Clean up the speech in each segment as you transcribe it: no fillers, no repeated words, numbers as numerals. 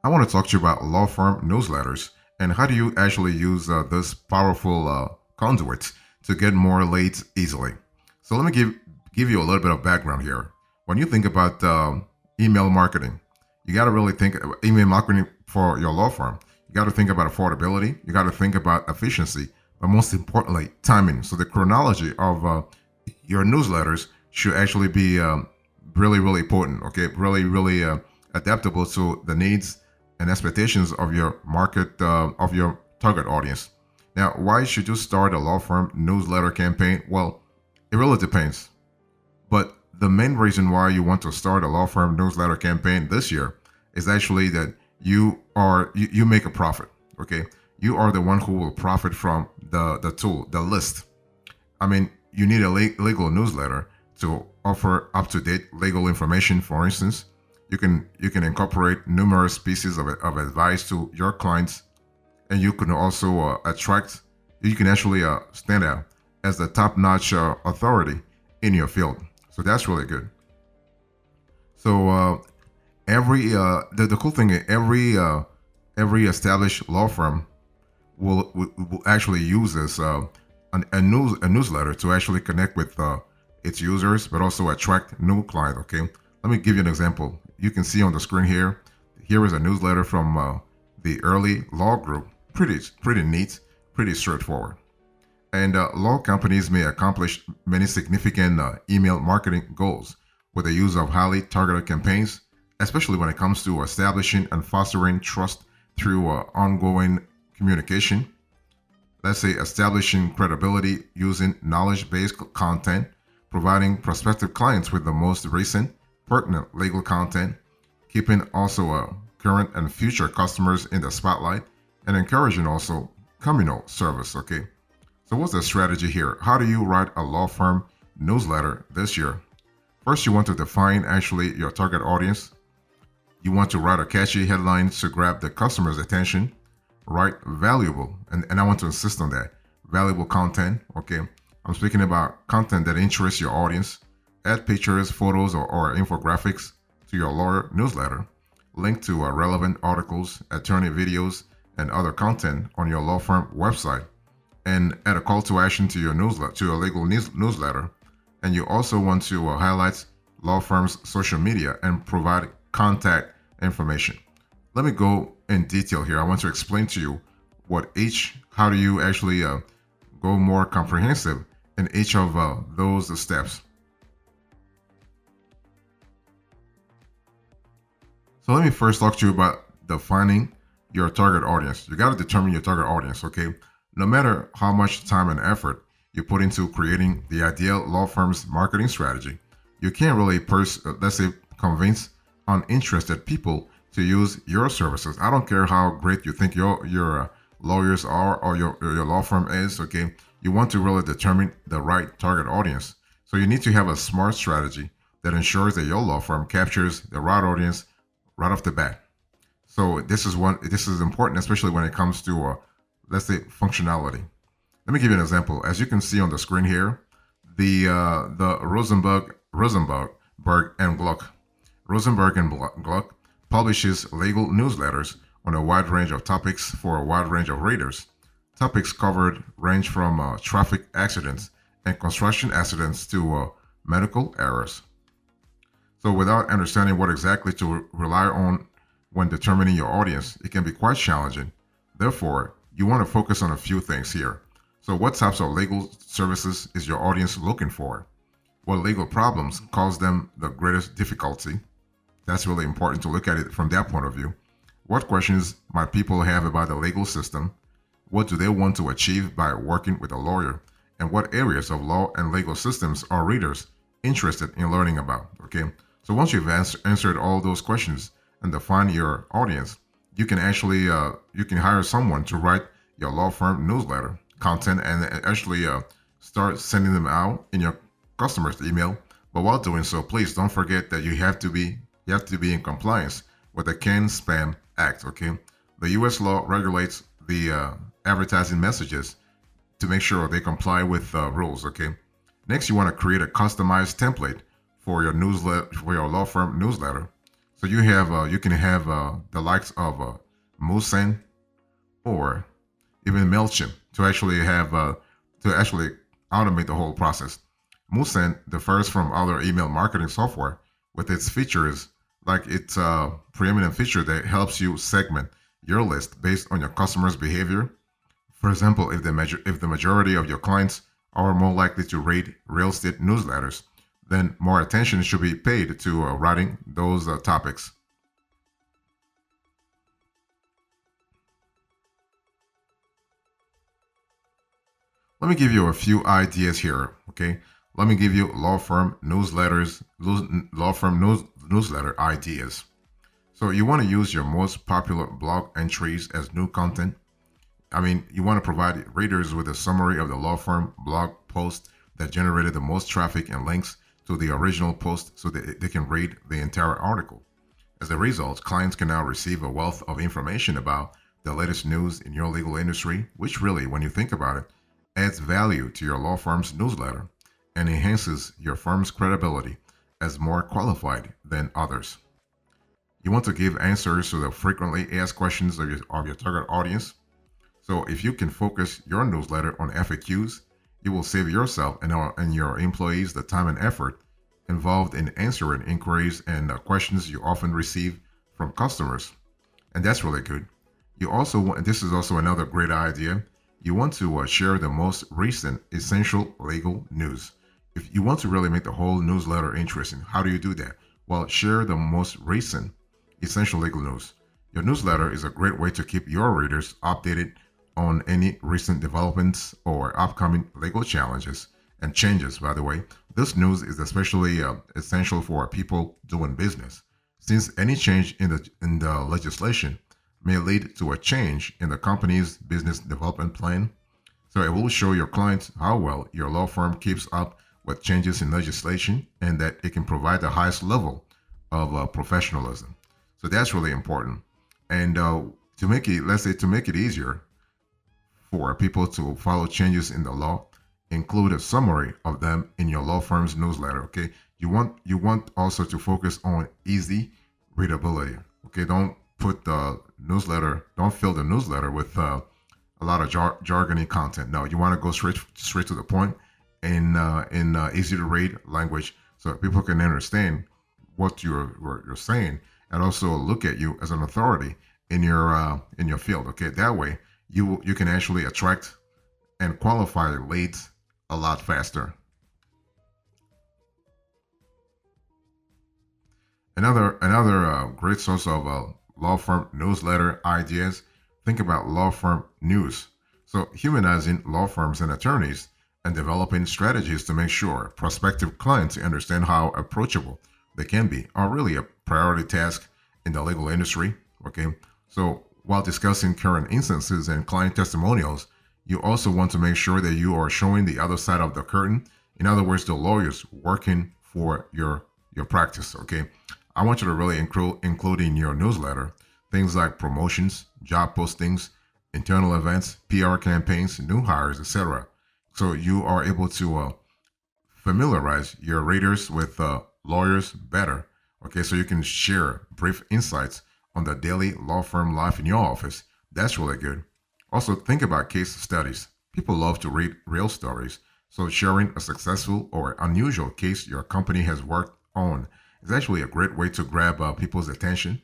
I want to talk to you about law firm newsletters and how do you actually use this powerful conduit to get more leads easily. So let me give you a little bit of background here. When you think about email marketing, you got to really think email marketing for your law firm. You got to think about affordability. You got to think about efficiency, but most importantly, timing. So the chronology of your newsletters should actually be really, really important. Okay, really, really adaptable to the needs and expectations of your market, of your target audience. Now, why should you start a law firm newsletter campaign? Well, it really depends. But the main reason why you want to start a law firm newsletter campaign this year is actually that you make a profit. Okay, you are the one who will profit from the tool, the list. I mean, you need a legal newsletter to offer up-to-date legal information. For instance, you can incorporate numerous pieces of advice to your clients, and you can also attract. You can actually stand out as the top-notch authority in your field. So that's really good. So every the cool thing is every established law firm will actually use this a newsletter to actually connect with its users, but also attract new clients. Okay, let me give you an example. You can see on the screen here. Here is a newsletter from the Early Law Group. Pretty neat, pretty straightforward. And law companies may accomplish many significant email marketing goals with the use of highly targeted campaigns, especially when it comes to establishing and fostering trust through ongoing communication. Let's say establishing credibility using knowledge based content, providing prospective clients with the most recent, pertinent legal content, keeping also current and future customers in the spotlight, and encouraging also communal service. Okay, so what's the strategy here? How do you write a law firm newsletter this year? First, you want to define actually your target audience. You want to write a catchy headline to grab the customer's attention. Write valuable, and I want to insist on that. Valuable content, okay? I'm speaking about content that interests your audience. Add pictures, photos, or infographics to your lawyer newsletter. Link to relevant articles, attorney videos, and other content on your law firm website. And add a call to action to your newsletter, to your legal newsletter. And you also want to highlight law firm's social media and provide contact information. Let me go in detail here. I want to explain to you how do you actually go more comprehensive in each of those steps. So let me first talk to you about defining your target audience. You got to determine your target audience, okay? No matter how much time and effort you put into creating the ideal law firm's marketing strategy, you can't really, let's say, convince uninterested people to use your services. I don't care how great you think your lawyers are or your law firm is. Okay, you want to really determine the right target audience. So you need to have a smart strategy that ensures that your law firm captures the right audience right off the bat. So this is important, especially when it comes to let's say functionality. Let me give you an example. As you can see on the screen here, the Rosenberg and Gluck Rosenberg and Gluck publishes legal newsletters on a wide range of topics for a wide range of readers. Topics covered range from traffic accidents and construction accidents to medical errors. So, without understanding what exactly to rely on when determining your audience, it can be quite challenging. Therefore, you want to focus on a few things here. So, what types of legal services is your audience looking for? What legal problems cause them the greatest difficulty? That's really important to look at it from that point of view. What questions might people have about the legal system? What do they want to achieve by working with a lawyer? And what areas of law and legal systems are readers interested in learning about? Okay, so once you've answered all those questions and define your audience, you can actually you can hire someone to write your law firm newsletter content and actually start sending them out in your customers' email. But while doing so, please don't forget that you have to be in compliance with the CAN-SPAM Act. Okay, the U.S. law regulates the advertising messages to make sure they comply with rules. Okay, next you want to create a customized template for your newsletter, for your law firm newsletter. So you can have the likes of Musen or even Mailchimp to actually have to actually automate the whole process. Musen differs from other email marketing software with its features, like its preeminent feature that helps you segment your list based on your customers' behavior. For example, if the majority of your clients are more likely to read real estate newsletters, then more attention should be paid to writing those topics. Let me give you a few ideas here, okay? Let me give you law firm newsletter ideas. So you want to use your most popular blog entries as new content. I mean, you want to provide readers with a summary of the law firm blog post that generated the most traffic and links to the original post so that they can read the entire article. As a result, clients can now receive a wealth of information about the latest news in your legal industry, which really, when you think about it, adds value to your law firm's newsletter and enhances your firm's credibility as more qualified than others. You want to give answers to the frequently asked questions of your target audience. So if you can focus your newsletter on FAQs, you will save yourself and your employees the time and effort involved in answering inquiries and questions you often receive from customers. And that's really good. You also want, this is also another great idea. You want to share the most recent essential legal news. If you want to really make the whole newsletter interesting, how do you do that? Well, share the most recent essential legal news. Your newsletter is a great way to keep your readers updated on any recent developments or upcoming legal challenges and changes. By the way, this news is especially essential for people doing business, since any change in the legislation may lead to a change in the company's business development plan. So it will show your clients how well your law firm keeps up with changes in legislation and that it can provide the highest level of professionalism. So that's really important. And to make it, let's say, to make it easier for people to follow changes in the law, include a summary of them in your law firm's newsletter. Okay, you want also to focus on easy readability. Okay, don't fill the newsletter with a lot of jargony content. No, you want to go straight to the point in easy to read language so that people can understand what you're saying and also look at you as an authority in your field. Okay, that way you can actually attract and qualify leads a lot faster. Another great source of law firm newsletter ideas. Think about law firm news. So humanizing law firms and attorneys and developing strategies to make sure prospective clients understand how approachable they can be are really a priority task in the legal industry. Okay, so while discussing current instances and client testimonials, you also want to make sure that you are showing the other side of the curtain. In other words, the lawyers working for your practice. Okay, I want you to really include in your newsletter things like promotions, job postings, internal events, PR campaigns, new hires, etc. So you are able to familiarize your readers with lawyers better. Okay, so you can share brief insights on the daily law firm life in your office. That's really good. Also, think about case studies. People love to read real stories, so sharing a successful or unusual case your company has worked on is actually a great way to grab people's attention.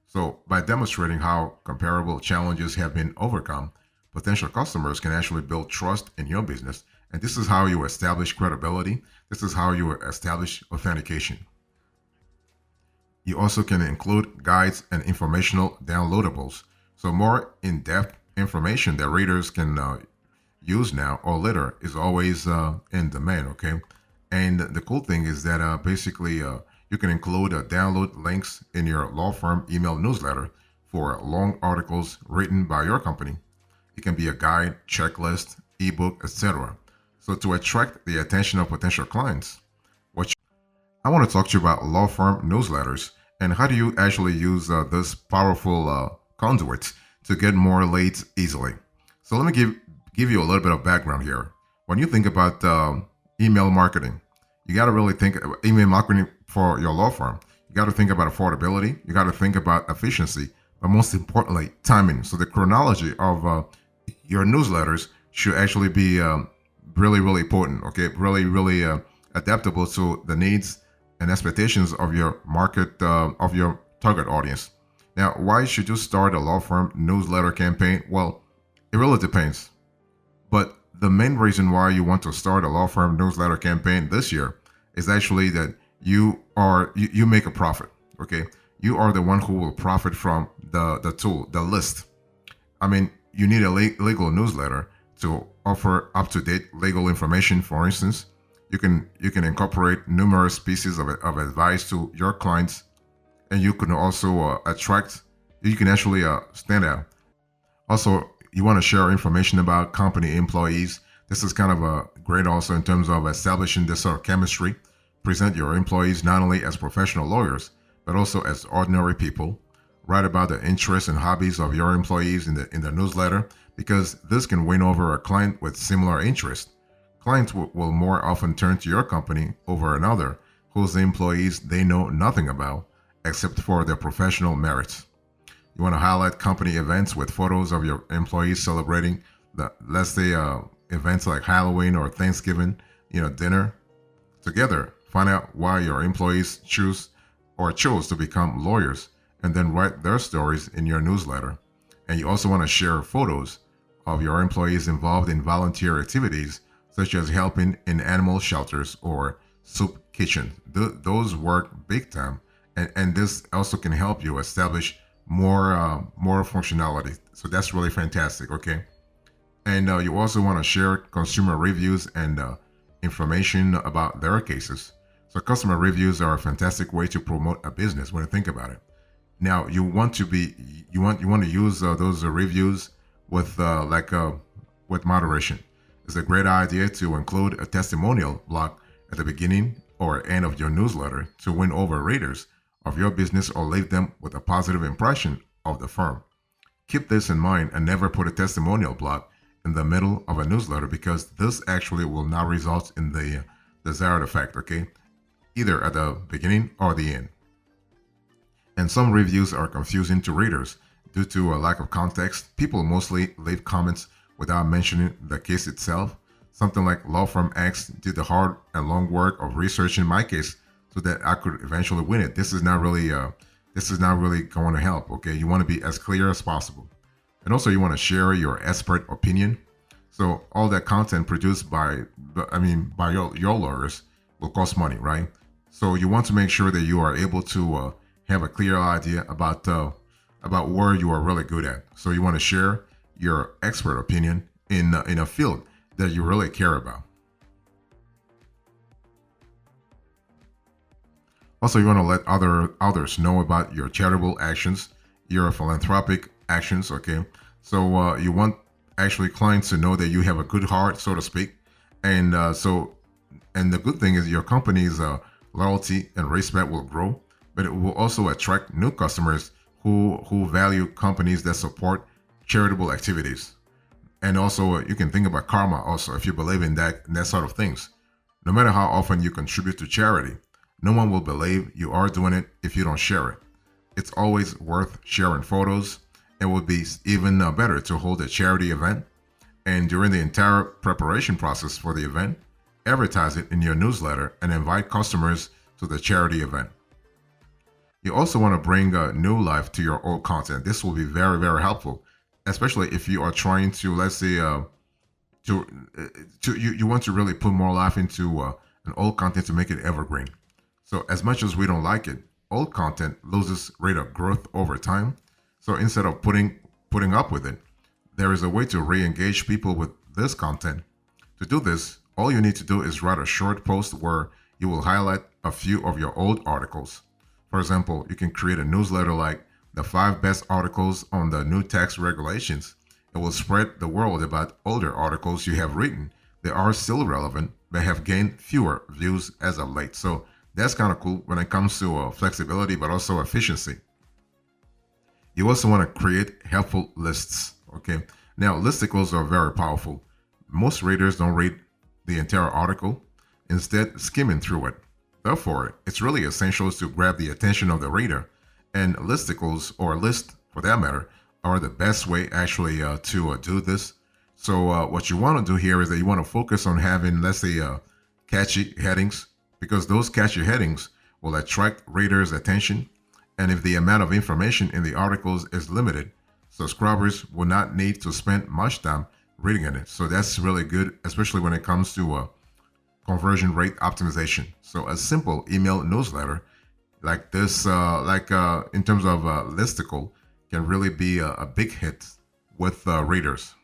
So, by demonstrating how comparable challenges have been overcome, potential customers can actually build trust in your business. And this is how you establish credibility. This is how you establish authentication. You also can include guides and informational downloadables. So, more in depth information that readers can use now or later is always in demand. Okay. And the cool thing is that basically you can include download links in your law firm email newsletter for long articles written by your company. It can be a guide, checklist, ebook, etc. So to attract the attention of potential clients, I want to talk to you about law firm newsletters and how do you actually use this powerful conduit to get more leads easily. So let me give you a little bit of background here. When you think about email marketing, you got to really think email marketing for your law firm. You got to think about affordability. You got to think about efficiency, but most importantly, timing. So the chronology of your newsletters should actually be really, really potent. Okay, really, really adaptable to the needs and expectations of your market, of your target audience. Now, why should you start a law firm newsletter campaign? Well, it really depends. But the main reason why you want to start a law firm newsletter campaign this year is actually that you make a profit. Okay, you are the one who will profit from the tool, the list. I mean, you need a legal newsletter to offer up-to-date legal information. For instance, you can incorporate numerous pieces of advice to your clients, and you can also attract. You can actually stand out. Also, you want to share information about company employees. This is kind of a great also in terms of establishing this sort of chemistry. Present your employees not only as professional lawyers, but also as ordinary people. Write about the interests and hobbies of your employees in the newsletter, because this can win over a client with similar interests. Clients will more often turn to your company over another whose employees they know nothing about except for their professional merits. You want to highlight company events with photos of your employees celebrating the, let's say, events like Halloween or Thanksgiving, dinner together. Find out why your employees chose to become lawyers, and then write their stories in your newsletter. And you also want to share photos of your employees involved in volunteer activities such as helping in animal shelters or soup kitchen. Those work big time, and this also can help you establish more functionality. So that's really fantastic. Okay, and you also want to share consumer reviews and information about their cases. So customer reviews are a fantastic way to promote a business when you think about it. Now you want to use those reviews with with moderation. It's a great idea to include a testimonial block at the beginning or end of your newsletter to win over readers of your business or leave them with a positive impression of the firm. Keep this in mind and never put a testimonial block in the middle of a newsletter, because this actually will not result in the desired effect, okay? Either at the beginning or the end. And some reviews are confusing to readers due to a lack of context. People mostly leave comments without mentioning the case itself. Something like Law Firm X did the hard and long work of researching my case so that I could eventually win it. This is not really going to help. Okay, you want to be as clear as possible, and also you want to share your expert opinion. So all that content produced by your lawyers will cost money, right? So you want to make sure that you are able to have a clear idea about where you are really good at. So you want to share your expert opinion in a field that you really care about. Also, you want to let others know about your charitable actions, your philanthropic actions. Okay, so you want actually clients to know that you have a good heart, so to speak, and and the good thing is your company's loyalty and respect will grow, but it will also attract new customers who value companies that support charitable activities. And also, you can think about karma also if you believe in that sort of things. No matter how often you contribute to charity, no one will believe you are doing it if you don't share it. It's always worth sharing photos. It would be even better to hold a charity event, and during the entire preparation process for the event, advertise it in your newsletter and invite customers to the charity event. You also want to bring new life to your old content. This will be very, very helpful, especially if you are trying to, let's say, you want to really put more life into an old content to make it evergreen. So as much as we don't like it, old content loses rate of growth over time. So instead of putting up with it, there is a way to re-engage people with this content. To do this, all you need to do is write a short post where you will highlight a few of your old articles. For example, you can create a newsletter like the 5 best articles on the new tax regulations. It will spread the word about older articles you have written that are still relevant but have gained fewer views as of late. So that's kind of cool when it comes to flexibility but also efficiency. You also want to create helpful lists. Okay. Now, listicles are very powerful. Most readers don't read the entire article, instead skimming through it. Therefore, it's really essential to grab the attention of the reader, and listicles or list for that matter are the best way actually to do this. So what you want to do here is that you want to focus on having, let's say, catchy headings, because those catchy headings will attract readers' attention. And if the amount of information in the articles is limited, subscribers will not need to spend much time reading it. So that's really good, especially when it comes to conversion rate optimization. So a simple email newsletter like this, in terms of listicle, can really be a big hit with readers.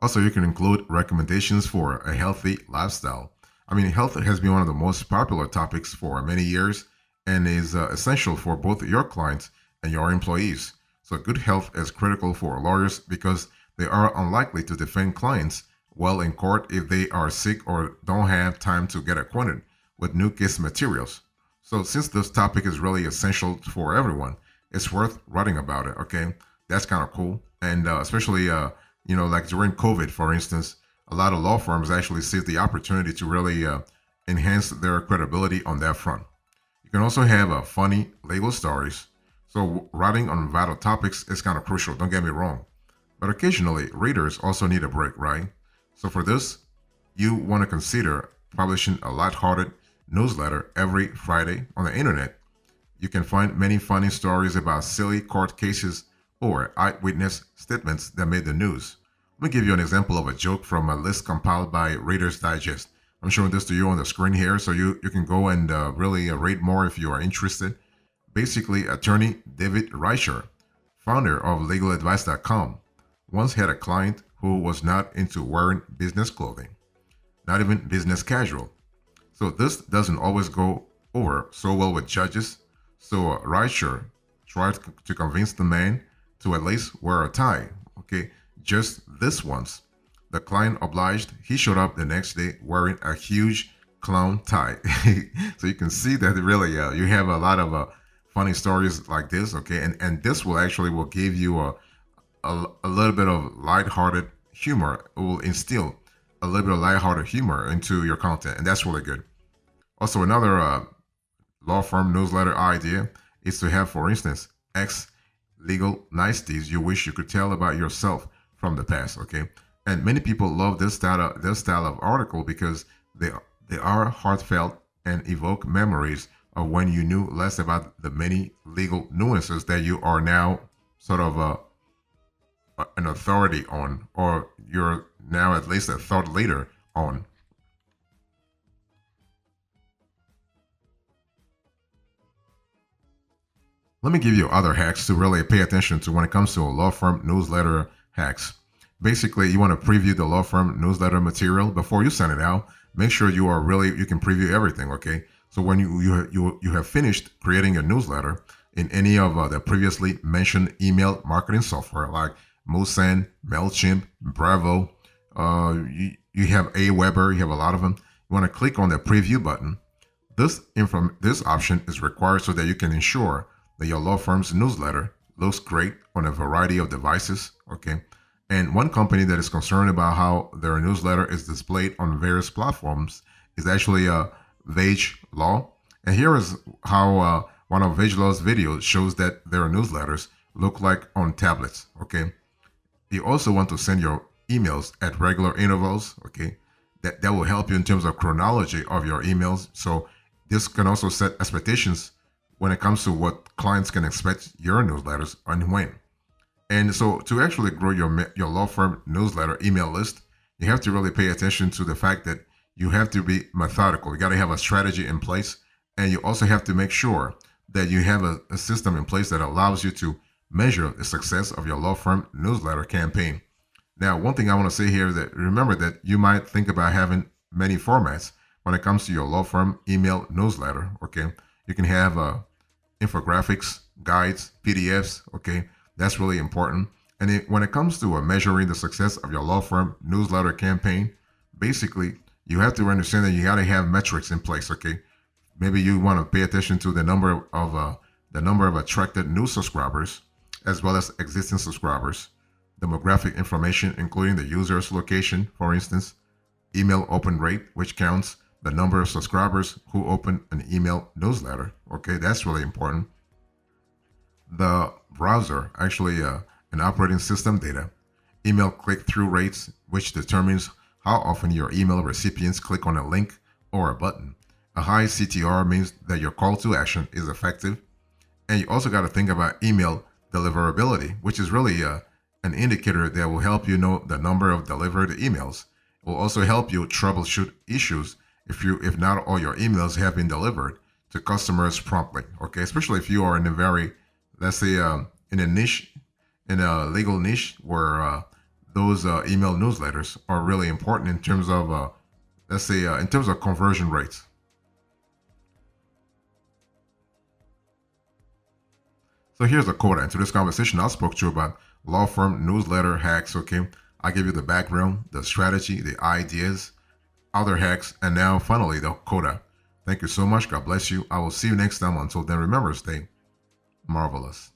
Also, you can include recommendations for a healthy lifestyle. I mean, health has been one of the most popular topics for many years and is essential for both your clients and your employees. So, good health is critical for lawyers because they are unlikely to defend clients well in court if they are sick or don't have time to get acquainted with new case materials. So, since this topic is really essential for everyone, it's worth writing about it. Okay, that's kind of cool, and especially like during COVID, for instance, a lot of law firms actually seized the opportunity to really enhance their credibility on that front. You can also have funny legal stories. So writing on vital topics is kind of crucial, don't get me wrong. But occasionally, readers also need a break, right? So for this, you want to consider publishing a lighthearted newsletter every Friday on the internet. You can find many funny stories about silly court cases or eyewitness statements that made the news. Let me give you an example of a joke from a list compiled by Reader's Digest. I'm showing this to you on the screen here, so you can go and really read more if you are interested. Basically, attorney David Reicher, founder of legaladvice.com, once had a client who was not into wearing business clothing, not even business casual. So this doesn't always go over so well with judges. So Reicher tried to convince the man to at least wear a tie. Okay, just this once. The client obliged. He showed up the next day wearing a huge clown tie. So you can see that really you have a lot of funny stories like this. Okay, and this will give you a little bit of lighthearted humor. It will instill a little bit of lighthearted humor into your content, and that's really good. Also, another law firm newsletter idea is to have, for instance, X legal niceties you wish you could tell about yourself from the past. Okay, and many people love this style of article because they are heartfelt and evoke memories of when you knew less about the many legal nuances that you are now sort of an authority on, or you're now at least a thought leader on. Let me give you other hacks to really pay attention to when it comes to a law firm newsletter hacks. Basically, you want to preview the law firm newsletter material before you send it out. Make sure you can preview everything. Okay, so when you have finished creating a newsletter in any of the previously mentioned email marketing software like Moosend, Mailchimp, Bravo, you have Aweber, you have a lot of them. You want to click on the preview button. This option is required so that you can ensure that your law firm's newsletter looks great on a variety of devices. Okay. And one company that is concerned about how their newsletter is displayed on various platforms is actually Vage Law. And here is how one of Vage Law's videos shows that their newsletters look like on tablets. Okay. You also want to send your emails at regular intervals. Okay. That will help you in terms of chronology of your emails. So this can also set expectations when it comes to what clients can expect your newsletters and when. And so to actually grow your law firm newsletter email list, you have to really pay attention to the fact that you have to be methodical. You got to have a strategy in place. And you also have to make sure that you have a system in place that allows you to measure the success of your law firm newsletter campaign. Now, one thing I want to say here is that remember that you might think about having many formats when it comes to your law firm email newsletter. Okay. You can have infographics, guides, PDFs. Okay. That's really important. And when it comes to measuring the success of your law firm newsletter campaign, basically, you have to understand that you got to have metrics in place. Okay. Maybe you want to pay attention to the number of attracted new subscribers, as well as existing subscribers, demographic information, including the user's location, for instance, email open rate, which counts the number of subscribers who open an email newsletter. Okay, that's really important. The browser, actually an operating system data, email click-through rates, which determines how often your email recipients click on a link or a button. A high CTR means that your call to action is effective. And you also got to think about email deliverability, which is really an indicator that will help you know the number of delivered emails. It will also help you troubleshoot issues if not all your emails have been delivered to customers promptly. Okay, especially if you are in a very, let's say, in a niche, in a legal niche where those email newsletters are really important in terms of, let's say, in terms of conversion rates. So here's a quote. Into this conversation, I spoke to you about law firm newsletter hacks. Okay, I gave you the background, the strategy, the ideas, other hacks, and now finally the coda. Thank you so much. God bless you. I will see you next time. Until then, remember, stay marvelous.